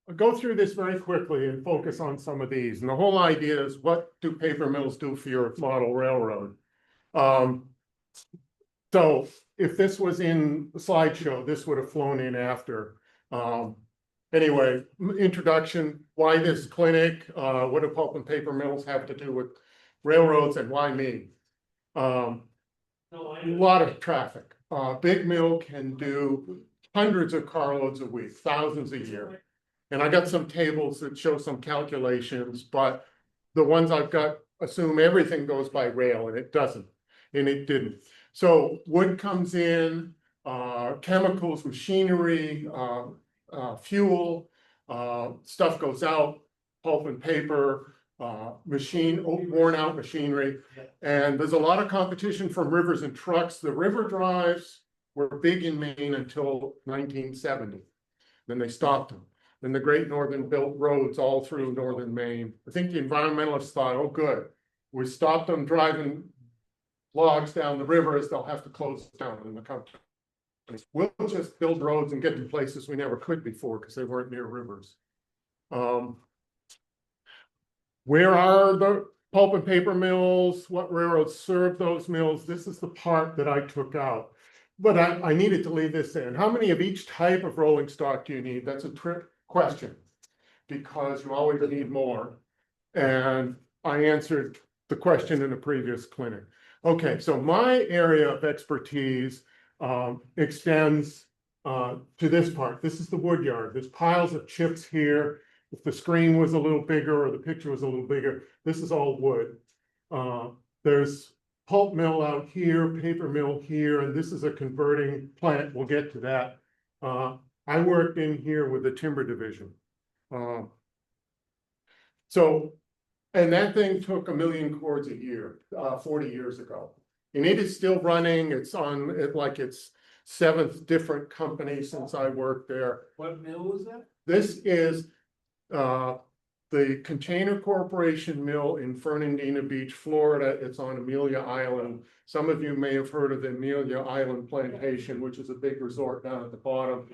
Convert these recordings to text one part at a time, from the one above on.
I'll go through this very quickly and focus on some of these. And the whole idea is, what do paper mills do for your model railroad? So if this was in the slideshow, this would have flown in after. Anyway, introduction, why this clinic? What do pulp and paper mills have to do with railroads, and why me? A lot of traffic. Big mill can do hundreds of carloads a week, thousands a year. And I got some tables that show some calculations, but the ones I've got assume everything goes by rail, and it doesn't, and it didn't. So wood comes in, chemicals, machinery, fuel, stuff goes out, pulp and paper, worn out machinery. And there's a lot of competition from rivers and trucks. The river drives were big in Maine until 1970. Then they stopped them. Then the Great Northern built roads all through northern Maine. I think the environmentalists thought, oh, good, we stopped them driving logs down the rivers, they'll have to close down in the country. We'll just build roads and get to places we never could before because they weren't near rivers. Where are the pulp and paper mills? What railroads serve those mills? This is the part that I took out. But I needed to leave this in. How many of each type of rolling stock do you need? That's a trick question, because you always need more. And I answered the question in a previous clinic. Okay, so my area of expertise extends to this part. This is the wood yard. There's piles of chips here. If the screen was a little bigger or the picture was a little bigger, this is all wood. There's pulp mill out here, paper mill here, and this is a converting plant. We'll get to that. I worked in here with the timber division. And that thing took 1 million cords a year, 40 years ago. And it is still running. It's on like its 7th different company since I worked there. What mill was that? This is the Container Corporation mill in Fernandina Beach, Florida. It's on Amelia Island. Some of you may have heard of the Amelia Island Plantation, which is a big resort down at the bottom.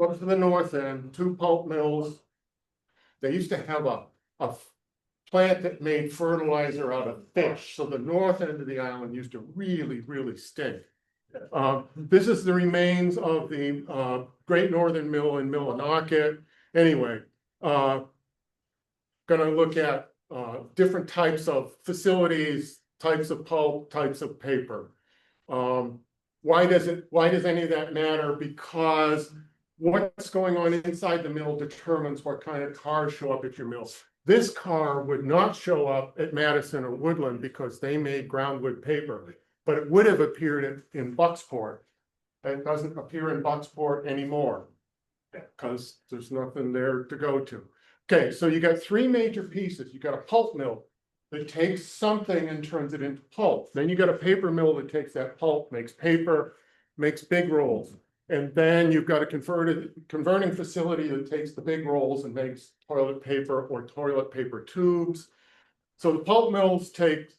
Up to the north end, 2 pulp mills. They used to have a plant that made fertilizer out of fish. So the north end of the island used to really, really stink. This is the remains of the Great Northern Mill in Millinocket. Anyway, going to look at different types of facilities, types of pulp, types of paper. Why does any of that matter? Because what's going on inside the mill determines what kind of cars show up at your mill. This car would not show up at Madison or Woodland because they made groundwood paper, but it would have appeared in Bucksport. It doesn't appear in Bucksport anymore because there's nothing there to go to. Okay, so you got 3 major pieces. You got a pulp mill that takes something and turns it into pulp. Then you got a paper mill that takes that pulp, makes paper, makes big rolls. And then you've got a converting facility that takes the big rolls and makes toilet paper or toilet paper tubes. So the pulp mills take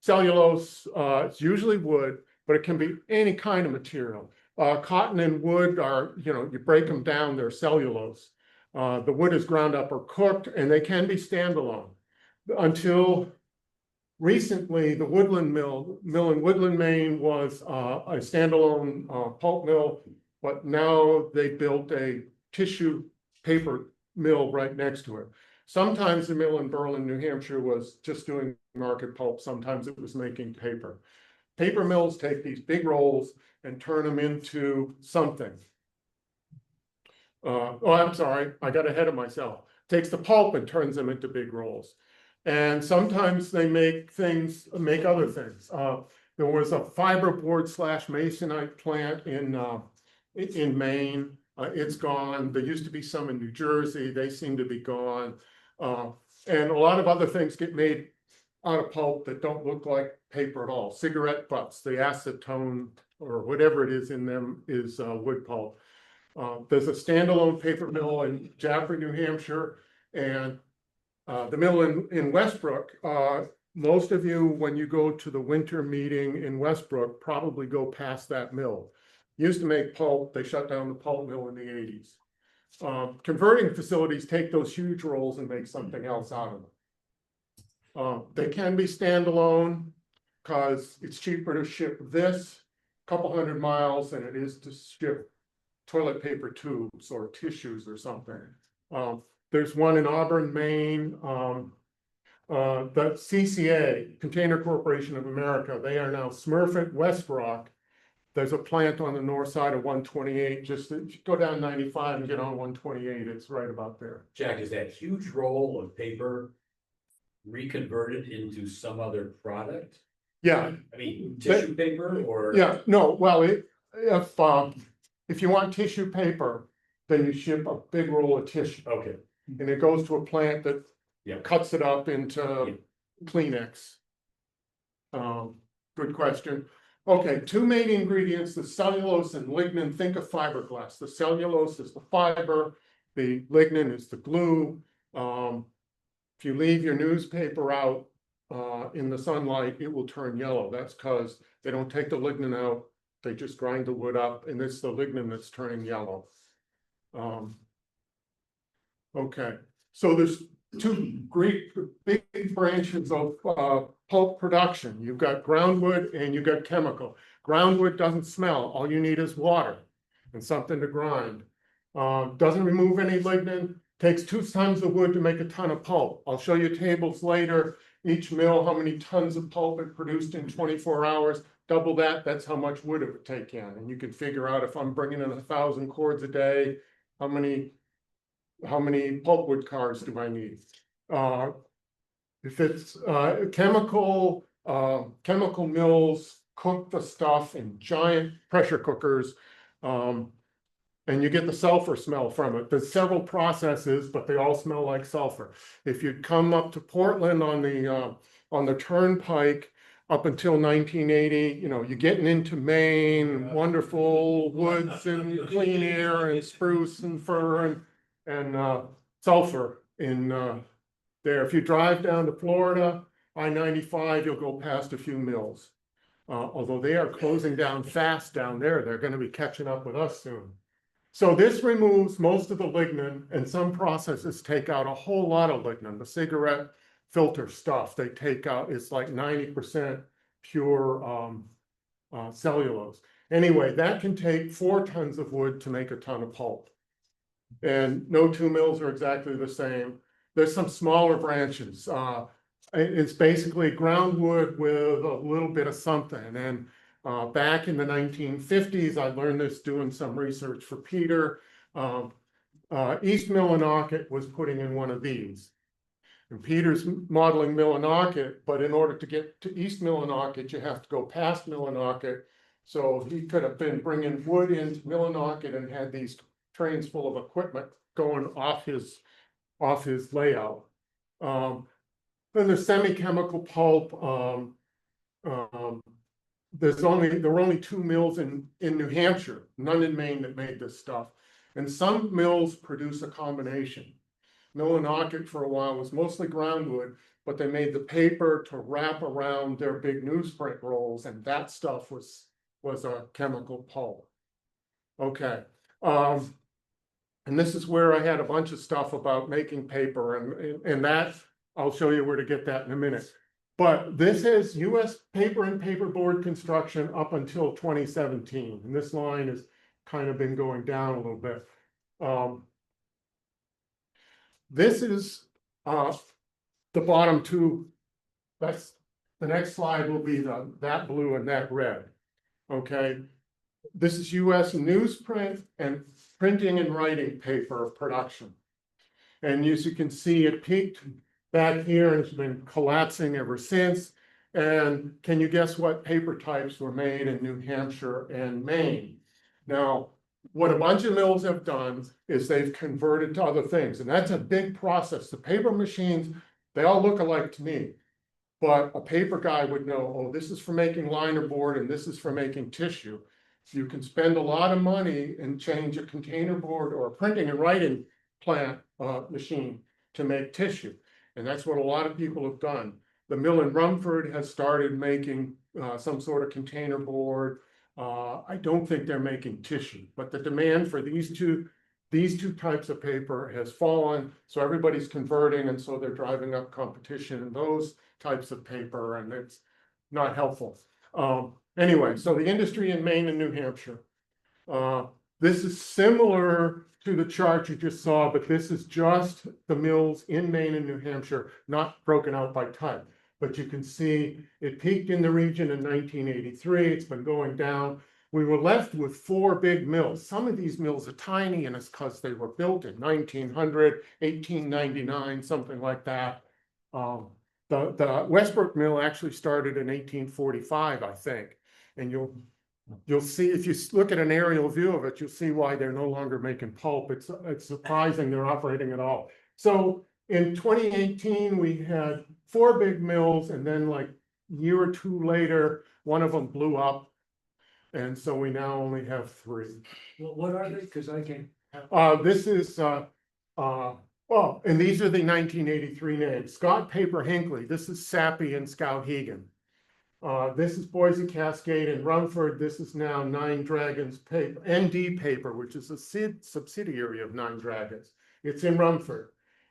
cellulose, it's usually wood, but it can be any kind of material. Cotton and wood are, you break them down, they're cellulose. The wood is ground up or cooked, and they can be standalone. Until recently, the Woodland mill in Woodland, Maine was a standalone pulp mill, but now they built a tissue paper mill right next to it. Sometimes the mill in Berlin, New Hampshire was just doing market pulp. Sometimes it was making paper. Paper mills take these big rolls and turn them into something. I'm sorry, I got ahead of myself. Takes the pulp and turns them into big rolls. And sometimes they make other things. There was a fiberboard / masonite plant in Maine. It's gone. There used to be some in New Jersey. They seem to be gone. And a lot of other things get made out of pulp that don't look like paper at all. Cigarette butts, the acetone or whatever it is in them is wood pulp. There's a standalone paper mill in Jaffrey, New Hampshire, and the mill in Westbrook. Most of you, when you go to the winter meeting in Westbrook, probably go past that mill. Used to make pulp. They shut down the pulp mill in the 80s. Converting facilities take those huge rolls and make something else out of them. They can be standalone because it's cheaper to ship this a couple hundred miles than it is to ship toilet paper tubes or tissues or something. There's one in Auburn, Maine. The CCA, Container Corporation of America, they are now Smurfit, West Rock. There's a plant on the north side of 128, just go down 95 and get on 128, it's right about there. Jack, is that huge roll of paper reconverted into some other product? Yeah. I mean, tissue paper or? Yeah, no, well, if you want tissue paper, then you ship a big roll of tissue. Okay. And it goes to a plant that Yeah. cuts it up into Kleenex. Good question. Okay, two main ingredients, the cellulose and lignin. Think of fiberglass. The cellulose is the fiber, the lignin is the glue. If you leave your newspaper out in the sunlight, it will turn yellow. That's because they don't take the lignin out. They just grind the wood up, and it's the lignin that's turning yellow. Okay, so there's two big branches of pulp production. You've got groundwood and you've got chemical. Groundwood doesn't smell. All you need is water and something to grind. Doesn't remove any lignin. Takes 2 tons of wood to make a ton of pulp. I'll show you tables later. Each mill, how many tons of pulp it produced in 24 hours. Double that, that's how much wood it would take in. And you can figure out if I'm bringing in 1,000 cords a day, how many pulpwood cars do I need? If it's chemical mills cook the stuff in giant pressure cookers, and you get the sulfur smell from it. There's several processes, but they all smell like sulfur. If you come up to Portland on the turnpike up until 1980, you know, you're getting into Maine, wonderful woods and clean air and spruce and fir and sulfur in there. If you drive down to Florida, I-95, you'll go past a few mills. Although they are closing down fast down there, they're going to be catching up with us soon. So this removes most of the lignin, and some processes take out a whole lot of lignin. The cigarette filter stuff they take out is like 90% pure cellulose. Anyway, that can take 4 tons of wood to make a ton of pulp. And no two mills are exactly the same. There's some smaller branches. It's basically groundwood with a little bit of something. And back in the 1950s, I learned this doing some research for Peter. East Millinocket was putting in one of these. And Peter's modeling Millinocket, but in order to get to East Millinocket, you have to go past Millinocket. So he could have been bringing wood into Millinocket and had these trains full of equipment going off his layout. Then the semi-chemical pulp. There were only 2 mills in New Hampshire, none in Maine, that made this stuff. And some mills produce a combination. Millinocket for a while was mostly groundwood, but they made the paper to wrap around their big newsprint rolls, and that stuff was a chemical pulp. Okay. And this is where I had a bunch of stuff about making paper, and that, I'll show you where to get that in a minute. But this is US paper and paperboard construction up until 2017. And this line has kind of been going down a little bit. This is the bottom two. That's the next slide will be that blue and that red. Okay. This is US newsprint and printing and writing paper production. And as you can see, it peaked back here and it's been collapsing ever since. And can you guess what paper types were made in New Hampshire and Maine? Now, what a bunch of mills have done is they've converted to other things, and that's a big process. The paper machines, they all look alike to me, but a paper guy would know, oh, this is for making liner board and this is for making tissue. You can spend a lot of money and change a container board or a printing and writing plant machine to make tissue. And that's what a lot of people have done. The mill in Rumford has started making some sort of container board. I don't think they're making tissue, but the demand for these these two types of paper has fallen, so everybody's converting, and so they're driving up competition in those types of paper, and it's not helpful. Anyway, so the industry in Maine and New Hampshire. This is similar to the chart you just saw, but this is just the mills in Maine and New Hampshire, not broken out by type. But you can see it peaked in the region in 1983. It's been going down. We were left with 4 big mills. Some of these mills are tiny, and it's because they were built in 1900, 1899, something like that. The Westbrook mill actually started in 1845, I think. And you'll see, if you look at an aerial view of it, you'll see why they're no longer making pulp. It's surprising they're operating at all. So in 2018, we had 4 big mills, and then like a year or 2 later, one of them blew up. And so we now only have 3. Well, what are they? Because I can't. This is, well, and these are the 1983 names. Scott Paper Hinckley, this is Sappi and Skowhegan. This is Boise Cascade and Rumford. This is now Nine Dragons Paper, ND Paper, which is a subsidiary of Nine Dragons. It's in Rumford.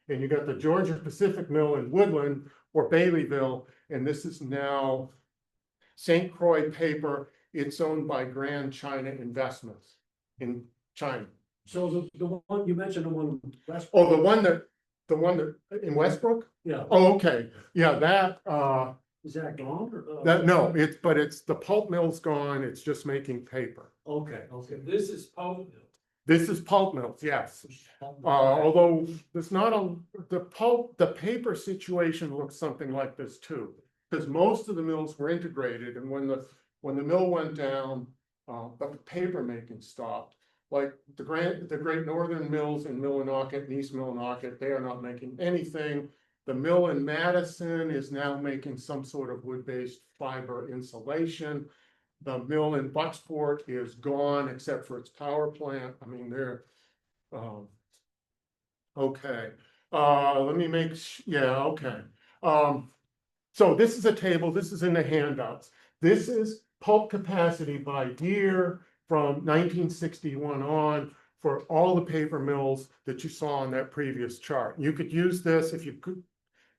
And you got the Georgia Pacific Mill in Woodland or Baileyville, and this is now St. Croix Paper. It's owned by Grand China Investments in China. So the one you mentioned, the one. Oh, the one that in Westbrook? Yeah, Oh, okay. Yeah, that, is that gone or? that, no, it's the pulp mill's gone. It's just making paper. Okay, okay. This is Pulp. This is pulp mills, yes. Although there's not the paper situation looks something like this too. Because most of the mills were integrated, and when the mill went down, but the paper making stopped. Like the Great Northern Mills in Millinocket and East Millinocket, they are not making anything. The mill in Madison is now making some sort of wood-based fiber insulation. The mill in Bucksport is gone except for its power plant. I mean, they're okay. Let me make, yeah, okay. So this is a table, this is in the handouts. This is pulp capacity by year from 1961 on for all the paper mills that you saw on that previous chart. You could use this if you could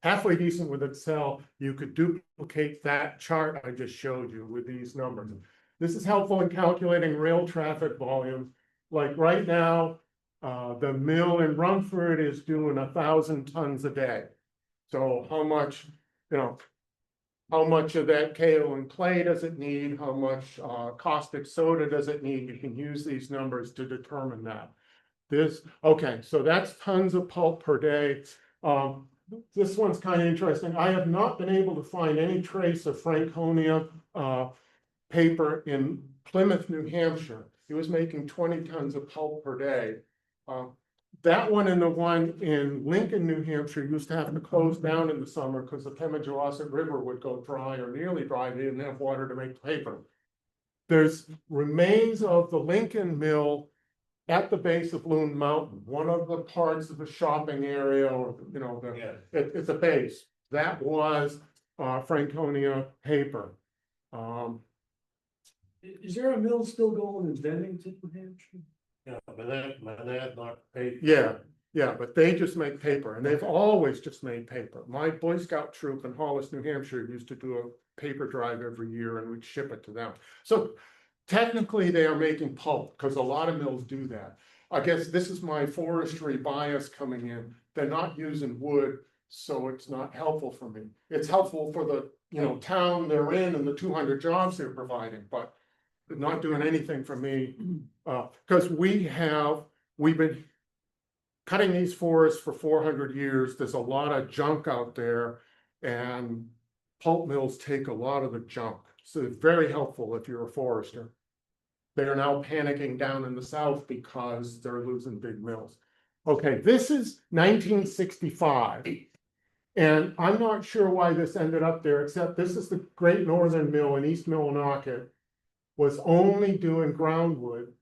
halfway decent with Excel, you could duplicate that chart I just showed you with these numbers. This is helpful in calculating rail traffic volume. Like right now, the mill in Rumford is doing 1,000 tons a day. So how much, how much of that kaolin clay does it need? How much caustic soda does it need? You can use these numbers to determine that. Okay, so that's tons of pulp per day. This one's kind of interesting. I have not been able to find any trace of Franconia paper in Plymouth, New Hampshire. He was making 20 tons of pulp per day. That one and the one in Lincoln, New Hampshire used to have to close down in the summer because the Pemigewasset River would go dry or nearly dry. They didn't have water to make paper. There's remains of the Lincoln mill at the base of Loon Mountain, one of the parts of the shopping area, or it's a base. That was Franconia paper. Is there a mill still going in Bennington, New Hampshire? Yeah, but that not paid. Yeah, but they just make paper, and they've always just made paper. My Boy Scout troop in Hollis, New Hampshire used to do a paper drive every year, and we'd ship it to them. So technically they are making pulp, because a lot of mills do that. I guess this is my forestry bias coming in. They're not using wood, so it's not helpful for me. It's helpful for the town they're in and the 200 jobs they're providing, but not doing anything for me, because we've been cutting these forests for 400 years. There's a lot of junk out there, and pulp mills take a lot of the junk. So it's very helpful if you're a forester. They are now panicking down in the south because they're losing big mills. Okay, this is 1965. And I'm not sure why this ended up there, except this is the Great Northern Mill in East Millinocket, was only doing groundwood.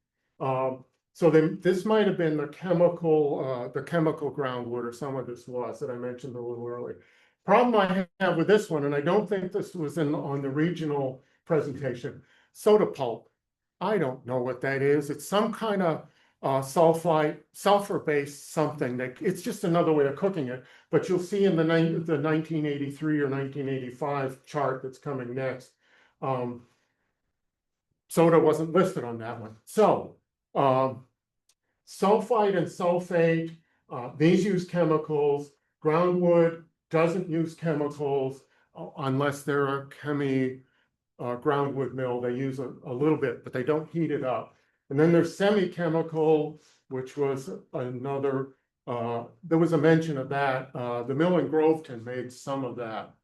So this might have been the chemical groundwood, or some of this was that I mentioned a little earlier. Problem I have with this one, and I don't think this was on the regional presentation, soda pulp. I don't know what that is. It's some kind of sulfite, sulfur-based something that, it's just another way of cooking it. But you'll see in the 1983 or 1985 chart that's coming next, soda wasn't listed on that one. So, sulfite and sulfate, these use chemicals. Groundwood doesn't use chemicals unless they're a groundwood mill. They use a little bit, but they don't heat it up. And then there's semi-chemical, which was another, there was a mention of that. The mill in Groveton made some of that.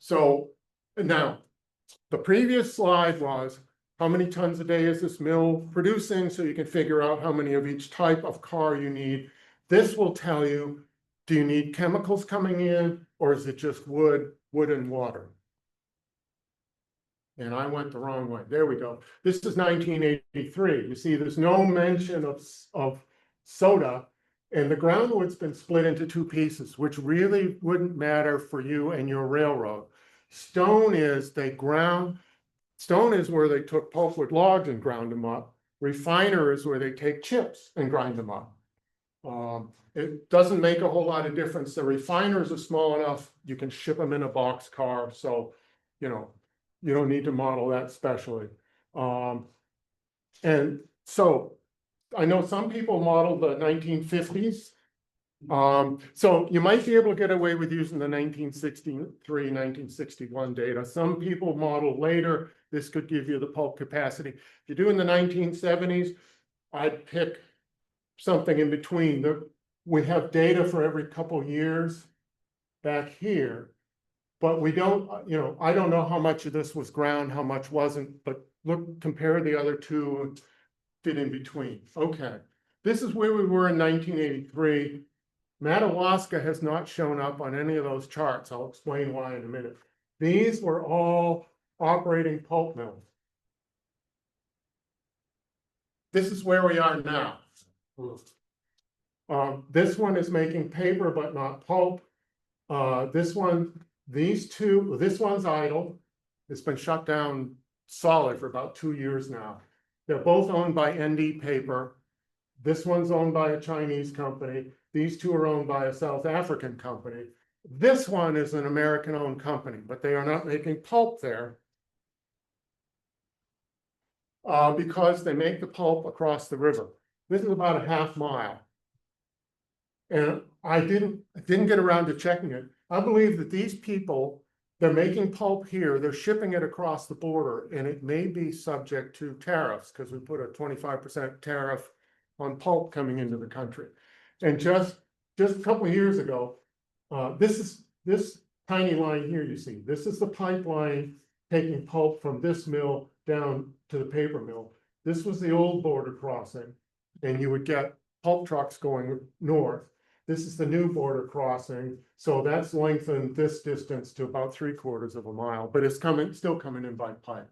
So now, the previous slide was how many tons a day is this mill producing, so you can figure out how many of each type of car you need. This will tell you, do you need chemicals coming in, or is it just wood and water? And I went the wrong way. There we go. This is 1983. You see, there's no mention of soda, and the groundwood's been split into two pieces, which really wouldn't matter for you and your railroad. Stone is stone is where they took pulpwood logs and ground them up. Refiner is where they take chips and grind them up. It doesn't make a whole lot of difference. The refiners are small enough, you can ship them in a box car, so, you know, you don't need to model that specially. And so I know some people model the 1950s. So you might be able to get away with using the 1963, 1961 data. Some people model later. This could give you the pulp capacity. If you're doing the 1970s, I'd pick something in between. We have data for every couple years back here, but we don't, I don't know how much of this was ground, how much wasn't, but look, compare the other two and fit in between. Okay, this is where we were in 1983. Madawaska has not shown up on any of those charts. I'll explain why in a minute. These were all operating pulp mills. This is where we are now. This one is making paper, but not pulp. This one's idle. It's been shut down solid for about 2 years now. They're both owned by ND Paper. This one's owned by a Chinese company. These two are owned by a South African company. This one is an American-owned company, but they are not making pulp there because they make the pulp across the river. This is about a half mile. And I didn't get around to checking it. I believe that these people, they're making pulp here, they're shipping it across the border, and it may be subject to tariffs because we put a 25% tariff on pulp coming into the country. And just a couple of years ago, this tiny line here you see, this is the pipeline taking pulp from this mill down to the paper mill. This was the old border crossing, and you would get pulp trucks going north. This is the new border crossing, so that's lengthened this distance to about 3/4 of a mile, but it's still coming in by pipe.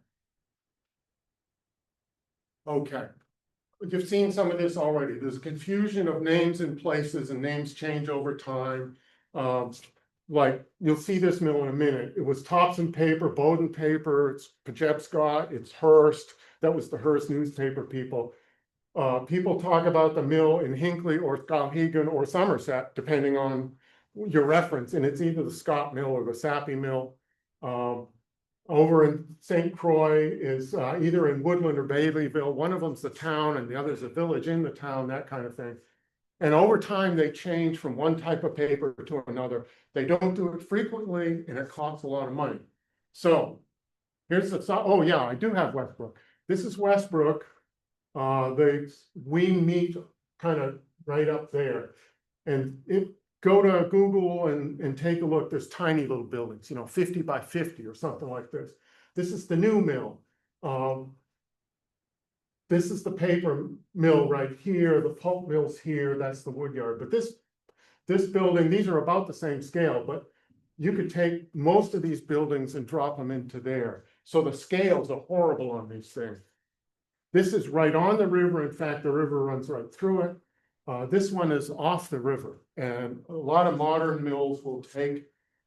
Okay. You've seen some of this already. There's a confusion of names and places, and names change over time. Like you'll see this mill in a minute. It was Thompson Paper, Bowden Paper, it's Pejepscott, it's Hearst. That was the Hearst newspaper people. People talk about the mill in Hinckley or Skowhegan or Somerset, depending on your reference, and it's either the Scott Mill or the Sappy Mill. Over in St. Croix is either in Woodland or Baileyville. One of them's the town and the other's a village in the town, that kind of thing. And over time, they change from one type of paper to another. They don't do it frequently, and it costs a lot of money. So here's oh yeah, I do have Westbrook. This is Westbrook. We meet kind of right up there. And go to Google and take a look. There's tiny little buildings, 50 by 50 or something like this. This is the new mill. This is the paper mill right here. The pulp mill's here. That's the wood yard. But this building, these are about the same scale, but you could take most of these buildings and drop them into there. So the scales are horrible on these things. This is right on the river. In fact, the river runs right through it. This one is off the river, and a lot of modern mills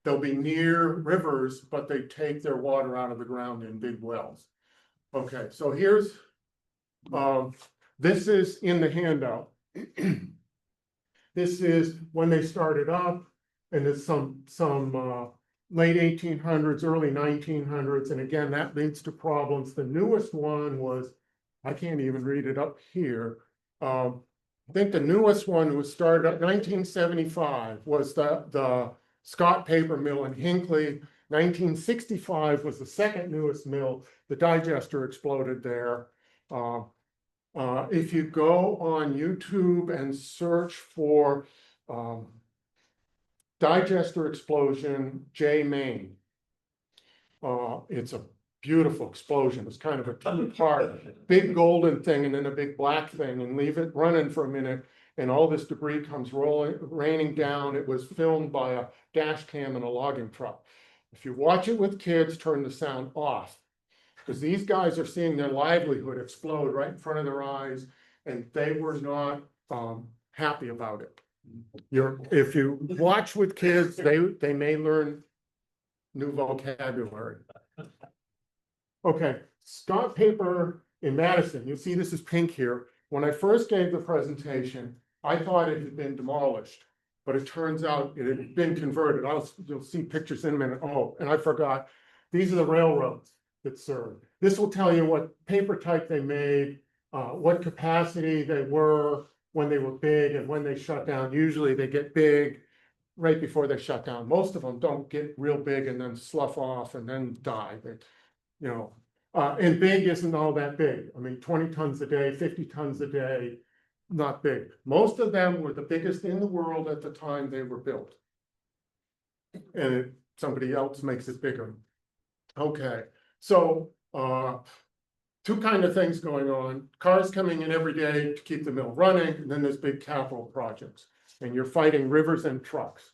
they'll be near rivers, but they take their water out of the ground in big wells. Okay, so here's This is in the handout. This is when they started up, and it's some late 1800s, early 1900s, and again, that leads to problems. The newest one was, I can't even read it up here. I think the newest one was started up 1975, was the Scott Paper Mill in Hinckley. 1965 was the second newest mill. The digester exploded there. If you go on YouTube and search for digester explosion, J Main, it's a beautiful explosion. It's kind of a two-part, big golden thing and then a big black thing, and leave it running for a minute, and all this debris comes raining down. It was filmed by a dash cam in a logging truck. If you watch it with kids, turn the sound off, because these guys are seeing their livelihood explode right in front of their eyes, and they were not happy about it. If you watch with kids, they may learn new vocabulary. Okay, Scott Paper in Madison, you see this is pink here. When I first gave the presentation, I thought it had been demolished, but it turns out it had been converted. You'll see pictures in a minute. Oh, and I forgot, these are the railroads that served. This will tell you what paper type they made, what capacity they were when they were big and when they shut down. Usually they get big right before they shut down. Most of them don't get real big and then slough off and then die. And big isn't all that big. I mean, 20 tons a day, 50 tons a day, not big. Most of them were the biggest in the world at the time they were built. And somebody else makes it bigger. Okay, so two kind of things going on. Cars coming in every day to keep the mill running, and then there's big capital projects. And you're fighting rivers and trucks.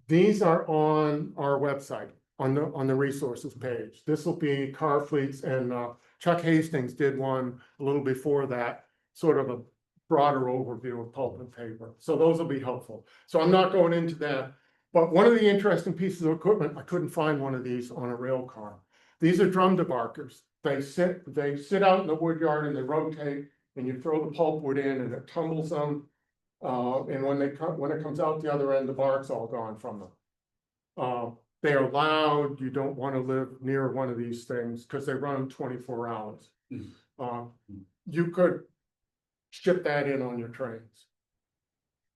These are on our website, on the resources page. This will be car fleets, and Chuck Hastings did one a little before that, sort of a broader overview of pulp and paper. So those will be helpful. So I'm not going into that. But one of the interesting pieces of equipment, I couldn't find one of these on a rail car. These are drum debarkers. They sit out in the wood yard and they rotate, and you throw the pulpwood in and it tumbles them. And when it comes out the other end, the bark's all gone from them. They are loud. You don't want to live near one of these things because they run 24 hours. You could ship that in on your trains.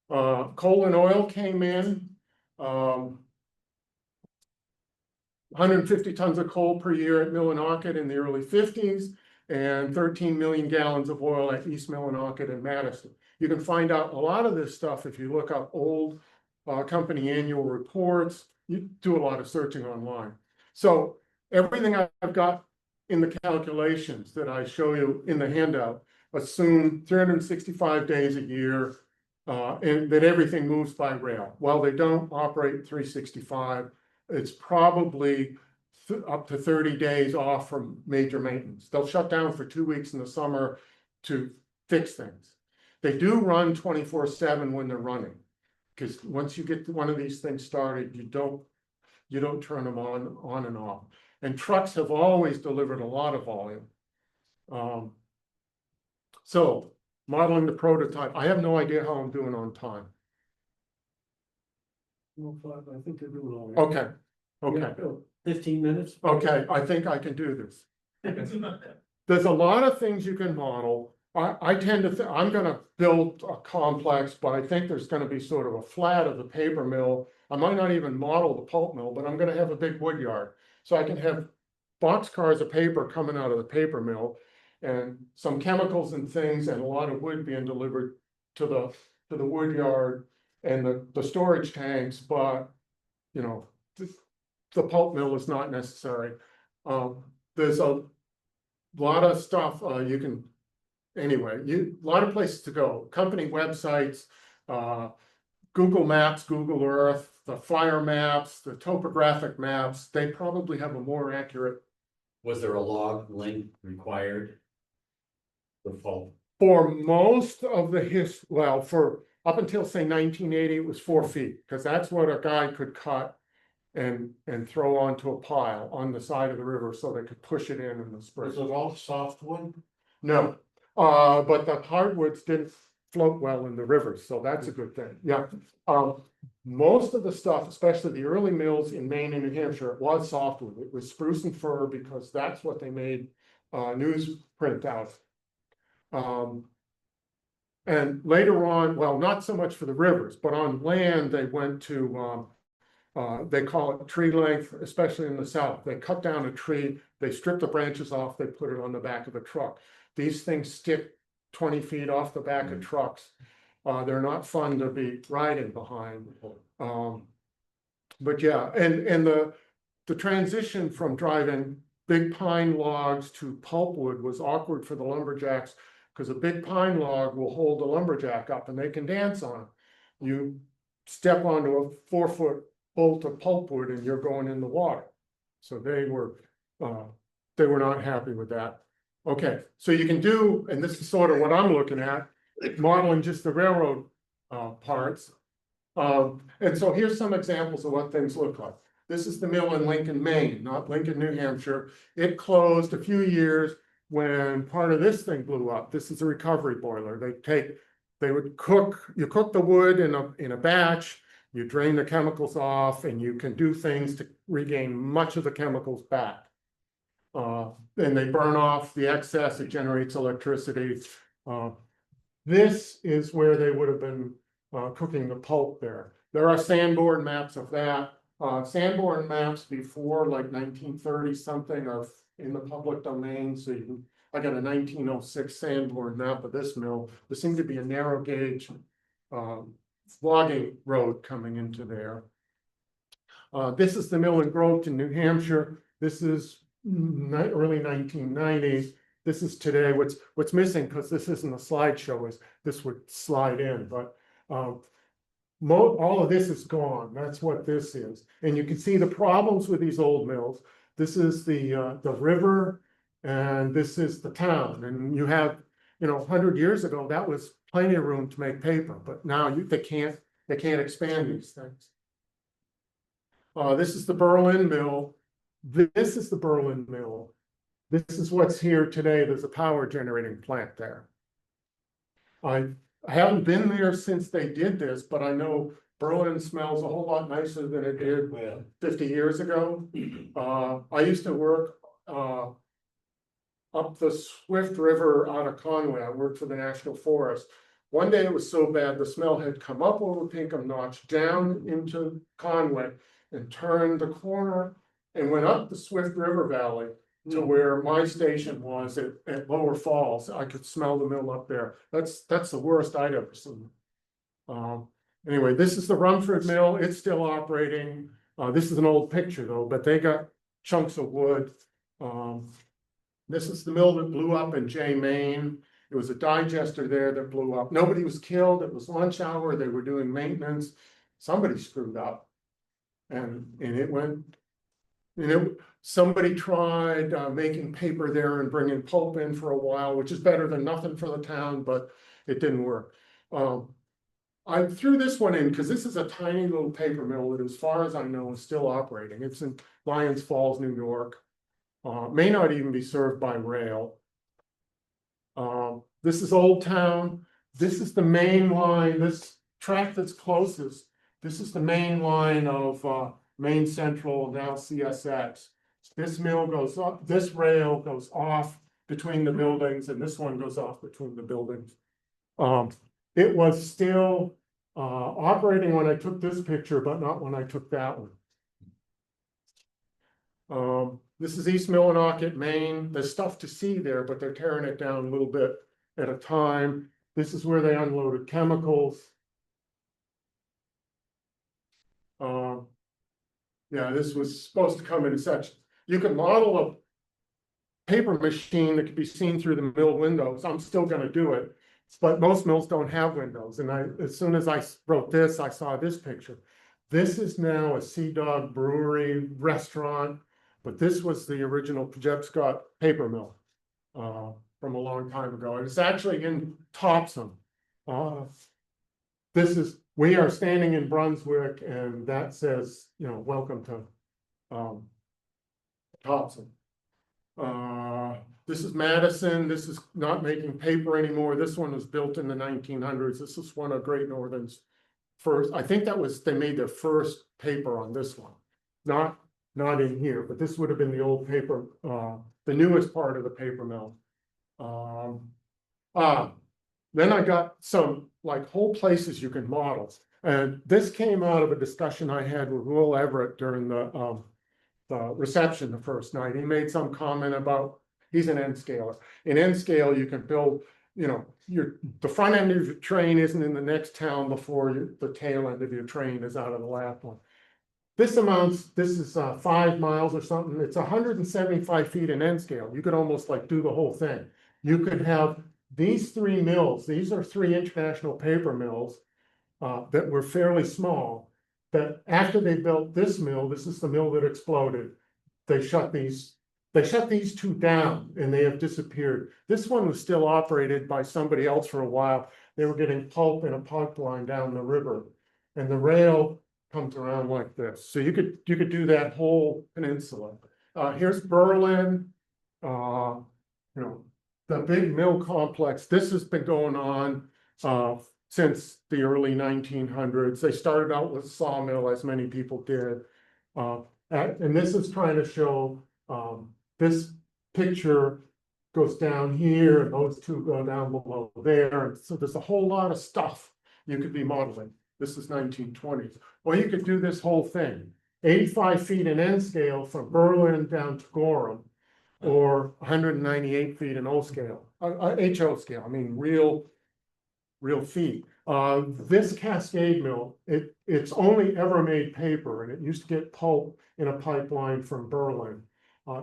Coal and oil came in. 150 tons of coal per year at Millinocket in the early 50s, and 13 million gallons of oil at East Millinocket and Madison. You can find out a lot of this stuff if you look up old company annual reports. You do a lot of searching online. So everything I've got in the calculations that I show you in the handout assume 365 days a year, and that everything moves by rail. While they don't operate 365, it's probably up to 30 days off from major maintenance. They'll shut down for 2 weeks in the summer to fix things. They do run 24/7 when they're running, because once you get one of these things started, you don't turn them on and off. And trucks have always delivered a lot of volume. So modeling the prototype, I have no idea how I'm doing on time. I think they're doing all right. Okay, 15 minutes. okay, I think I can do this. There's a lot of things you can model. I tend to I'm gonna build a complex, but I think there's gonna be sort of a flat of the paper mill. I might not even model the pulp mill, but I'm gonna have a big wood yard. So I can have box cars of paper coming out of the paper mill, and some chemicals and things, and a lot of wood being delivered to the wood yard and the storage tanks, but the pulp mill is not necessary. There's a lot of stuff you can, anyway, a lot of places to go. Company websites, Google Maps, Google Earth, the flyer maps, the topographic maps, they probably have a more accurate. Was there a log length required? The pulp? For most of the well, for up until say 1980, it was 4 feet, because that's what a guy could cut and throw onto a pile on the side of the river so they could push it in the spring. Is it all softwood? No, But the hardwoods didn't float well in the rivers, so that's a good thing, yeah. Most of the stuff, especially the early mills in Maine and New Hampshire, it was softwood. It was spruce and fir because that's what they made newsprint out of. And later on, well, not so much for the rivers, but on land, they went to they call it tree length, especially in the south. They cut down a tree, they strip the branches off, they put it on the back of a truck. These things stick 20 feet off the back of trucks. They're not fun to be riding behind. But yeah, and the transition from driving big pine logs to pulpwood was awkward for the lumberjacks because a big pine log will hold the lumberjack up and they can dance on it. You step onto a 4-foot bolt of pulpwood and you're going in the water. So they were not happy with that. Okay, so you can do, and this is sort of what I'm looking at, modeling just the railroad parts. And so here's some examples of what things look like. This is the mill in Lincoln, Maine, not Lincoln, New Hampshire. It closed a few years when part of this thing blew up. This is a recovery boiler. They would cook, you cook the wood in a batch, you drain the chemicals off, and you can do things to regain much of the chemicals back. And they burn off the excess, it generates electricity. This is where they would have been cooking the pulp there. There are sandboard maps of that. Sandboard maps before like 1930 something are in the public domain. So you can, I got a 1906 sandboard map of this mill. There seemed to be a narrow gauge logging road coming into there. This is the mill in Groveton, New Hampshire. This is early 1990s. This is today. What's missing, because this isn't a slideshow, is this would slide in, but all of this is gone. That's what this is. And you can see the problems with these old mills. This is the river, and this is the town. And you have, 100 years ago, that was plenty of room to make paper, but now they can't expand these things. This is the Berlin mill. This is the Berlin mill. This is what's here today. There's a power generating plant there. I haven't been there since they did this, but I know Berlin smells a whole lot nicer than it did 50 years ago. I used to work up the Swift River out of Conway. I worked for the National Forest. One day it was so bad, the smell had come up over Pinkham Notch, down into Conway, and turned the corner and went up the Swift River Valley to where my station was at Lower Falls. I could smell the mill up there. That's the worst I'd ever seen. Anyway, this is the Rumford Mill. It's still operating. This is an old picture though, but they got chunks of wood. This is the mill that blew up in Jay, Maine. It was a digester there that blew up. Nobody was killed. It was lunch hour. They were doing maintenance. Somebody screwed up, and it went. Somebody tried making paper there and bringing pulp in for a while, which is better than nothing for the town, but it didn't work. I threw this one in because this is a tiny little paper mill that, as far as I know, is still operating. It's in Lyons Falls, New York. May not even be served by rail. This is Old Town. This is the main line. This track that's closest. This is the main line of Main Central, now CSX. This mill goes up, this rail goes off between the buildings, and this one goes off between the buildings. It was still operating when I took this picture, but not when I took that one. This is East Millinocket, Maine. There's stuff to see there, but they're tearing it down a little bit at a time. This is where they unloaded chemicals. Yeah, this was supposed to come in sections. You can model a paper machine that could be seen through the mill windows. I'm still going to do it, but most mills don't have windows. And as soon as I wrote this, I saw this picture. This is now a Sea Dog brewery restaurant, but this was the original Pejepscot paper mill from a long time ago. And it's actually in Topsom. We are standing in Brunswick, and that says, welcome to Topsom. This is Madison. This is not making paper anymore. This one was built in the 1900s. This is one of Great Northern's first. I think they made their first paper on this one. Not in here, but this would have been the old paper, the newest part of the paper mill. Then I got some like whole places you can model. And this came out of a discussion I had with Will Everett during the reception the first night. He made some comment about, he's an N scaler. In N scale, you can build, the front end of your train isn't in the next town before the tail end of your train is out of the last one. This is 5 miles or something. It's 175 feet in N scale. You could almost like do the whole thing. You could have these 3 mills. These are 3 international paper mills that were fairly small. That after they built this mill, this is the mill that exploded. They shut these 2 down and they have disappeared. This one was still operated by somebody else for a while. They were getting pulp in a pipeline down the river, and the rail comes around like this. So you could do that whole peninsula. Here's Berlin, the big mill complex. This has been going on since the early 1900s. They started out with sawmill, as many people did. And this is trying to show, this picture goes down here and those 2 go down below there. And so there's a whole lot of stuff you could be modeling. This is 1920s. Well, you could do this whole thing, 85 feet in N scale from Berlin down to Gorham, or 198 feet in O scale, HO scale. I mean, real feet. This Cascade mill, it's only ever made paper, and it used to get pulp in a pipeline from Berlin.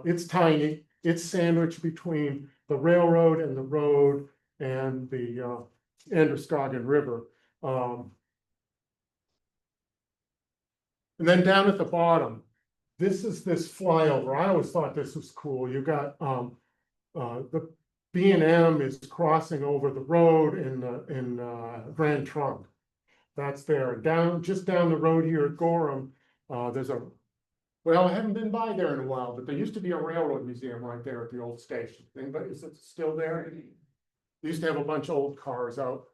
It's tiny. It's sandwiched between the railroad and the road and the Androscoggin River. And then down at the bottom, this is this flyover. I always thought this was cool. You got the B&M is crossing over the road in Grand Trunk. That's there. Just down the road here at Gorham, there's well, I haven't been by there in a while, but there used to be a railroad museum right there at the old station. Anybody, is it still there? They used to have a bunch of old cars out.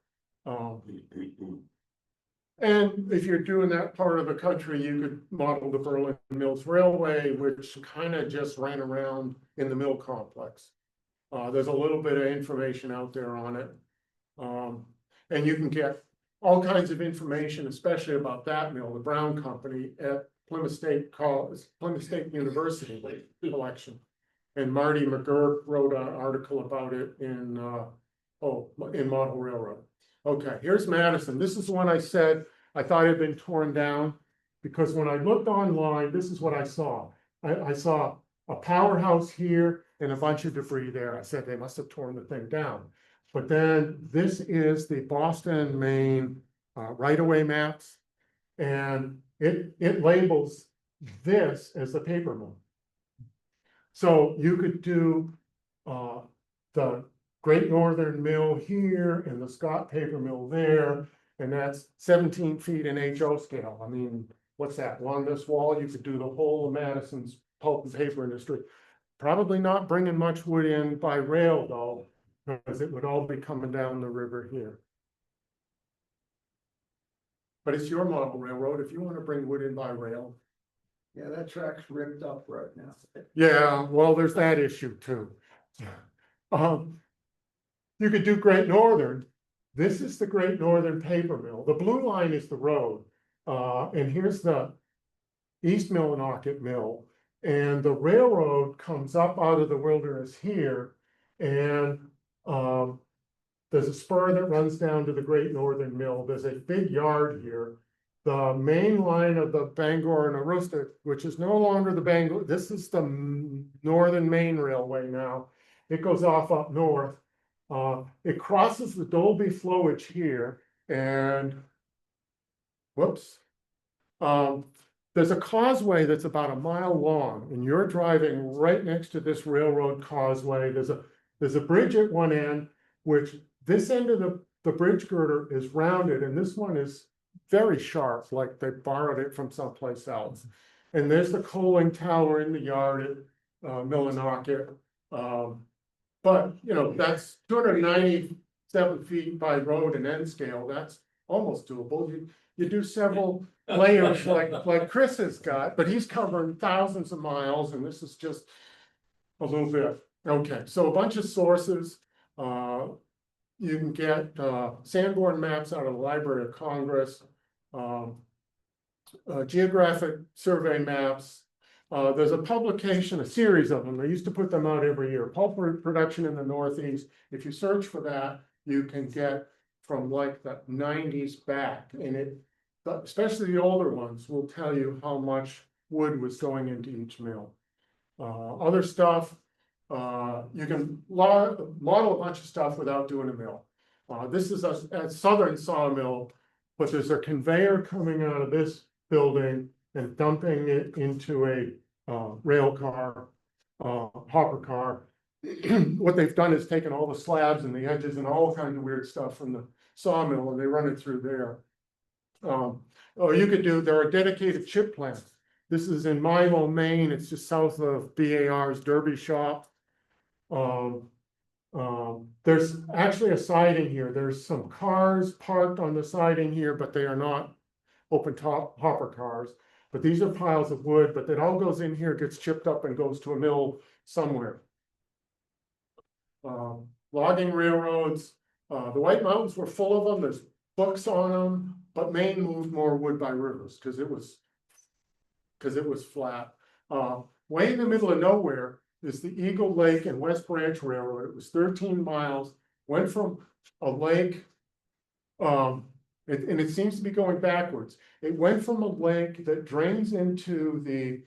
And if you're doing that part of the country, you could model the Berlin Mills Railway, which kind of just ran around in the mill complex. There's a little bit of information out there on it. And you can get all kinds of information, especially about that mill, the Brown Company, at Plymouth State University collection. And Marty McGurk wrote an article about it in Model Railroad. Okay, here's Madison. This is the one I said I thought had been torn down, because when I looked online, this is what I saw. I saw a powerhouse here and a bunch of debris there. I said they must have torn the thing down. But then this is the Boston, Maine right-of-way maps, and it labels this as the paper mill. So you could do the Great Northern Mill here and the Scott Paper Mill there, and that's 17 feet in HO scale. I mean, what's that? Along this wall, you could do the whole of Madison's pulp and paper industry. Probably not bringing much wood in by rail though, because it would all be coming down the river here. But it's your model railroad if you want to bring wood in by rail. Yeah, that track's ripped up right now. Yeah, well, there's that issue too. You could do Great Northern. This is the Great Northern Paper Mill. The blue line is the road. And here's the East Millinocket Mill. And the railroad comes up out of the wilderness here. And there's a spur that runs down to the Great Northern Mill. There's a big yard here. The main line of the Bangor and Aroostook, which is no longer the Bangor, this is the Northern Main Railway now. It goes off up north. It crosses the Dolby Flowage here, and whoops. There's a causeway that's about a mile long, and you're driving right next to this railroad causeway. There's a bridge at one end, which this end of the bridge girder is rounded, and this one is very sharp, like they borrowed it from someplace else. And there's the coaling tower in the yard at Millinocket. But, you know, that's 297 feet by road and end scale, that's almost doable. You do several layers like Chris has got, but he's covering thousands of miles, and this is just a little bit. Okay, so a bunch of sources. You can get Sanborn maps out of the Library of Congress, geographic survey maps. There's a publication, a series of them. They used to put them out every year. Pulp production in the Northeast. If you search for that, you can get from like the 90s back, and it, especially the older ones, will tell you how much wood was going into each mill. Other stuff, you can model a bunch of stuff without doing a mill. This is a southern sawmill, but there's a conveyor coming out of this building and dumping it into a rail car, hopper car. What they've done is taken all the slabs and the edges and all kinds of weird stuff from the sawmill, and they run it through there. Or you could do, there are dedicated chip plants. This is in Milo, Maine. It's just south of BAR's Derby shop. There's actually a siding here. There's some cars parked on the siding here, but they are not open top hopper cars. But these are piles of wood, but it all goes in here, gets chipped up and goes to a mill somewhere. Logging railroads, the White Mountains were full of them. There's books on them, but Maine moved more wood by rivers because it was flat. Way in the middle of nowhere is the Eagle Lake and West Branch Railroad. It was 13 miles, went from a lake, and it seems to be going backwards. It went from a lake that drains into the,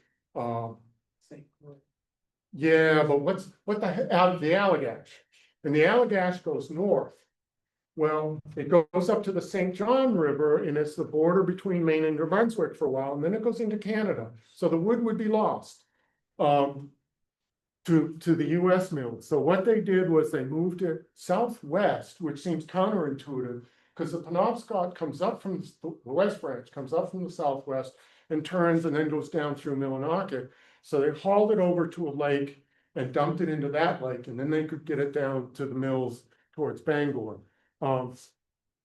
yeah, but what the Allagash? And the Allagash goes north. Well, it goes up to the St. John River, and it's the border between Maine and New Brunswick for a while, and then it goes into Canada. So the wood would be lost to the US mills. So what they did was they moved it southwest, which seems counterintuitive, because the Penobscot comes up from the West Branch, comes up from the southwest and turns and then goes down through Millinocket. So they hauled it over to a lake and dumped it into that lake, and then they could get it down to the mills towards Bangor.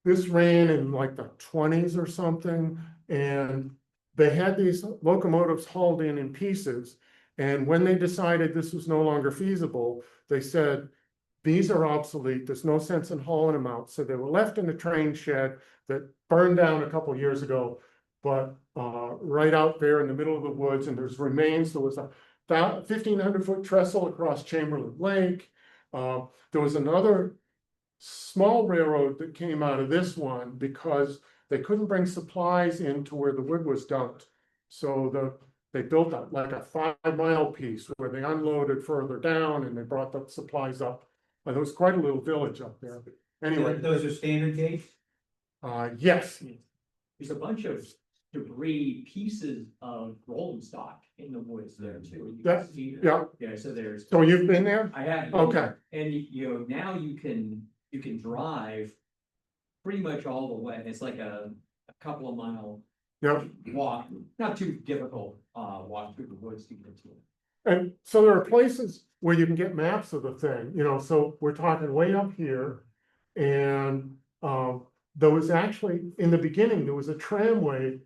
This ran in like the 20s or something, and they had these locomotives hauled in pieces. And when they decided this was no longer feasible, they said, these are obsolete. There's no sense in hauling them out. So they were left in a train shed that burned down a couple of years ago, but right out there in the middle of the woods, and there's remains. There was a 1,500-foot trestle across Chamberlain Lake. There was another small railroad that came out of this one because they couldn't bring supplies into where the wood was dumped. So they built like a 5-mile piece where they unloaded further down and they brought the supplies up. There was quite a little village up there. But anyway, Those are standard gauge? yes. There's a bunch of debris pieces of rolling stock in the woods there too. You can see that. Yeah, so there's. So you've been there? I have. Okay. And you know, now you can drive pretty much all the way. It's like a couple of mile Yep. walk, not too difficult, walk through the woods to get to it. And so there are places where you can get maps of the thing, you know, so we're talking way up here. And there was actually, in the beginning, there was a tramway.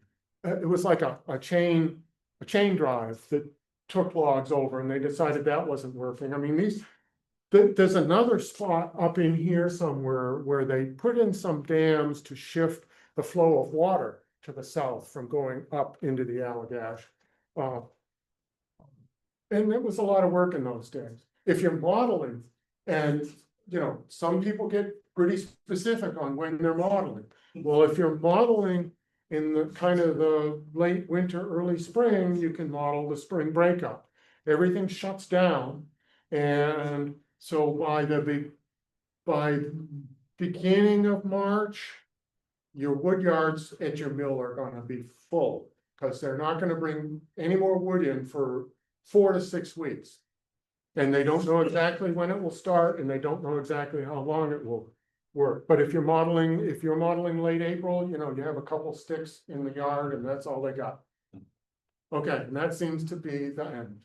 It was like a chain drive that took logs over, and they decided that wasn't working. I mean, there's another spot up in here somewhere where they put in some dams to shift the flow of water to the south from going up into the Allagash. And it was a lot of work in those days. If you're modeling, and you know, some people get pretty specific on when they're modeling. Well, if you're modeling in the kind of the late winter, early spring, you can model the spring breakup. Everything shuts down, and so by beginning of March, your wood yards at your mill are gonna be full, because they're not gonna bring any more wood in for 4 to 6 weeks. And they don't know exactly when it will start, and they don't know exactly how long it will work. But if you're modeling late April, you know, you have a couple sticks in the yard and that's all they got. Okay, and that seems to be the end.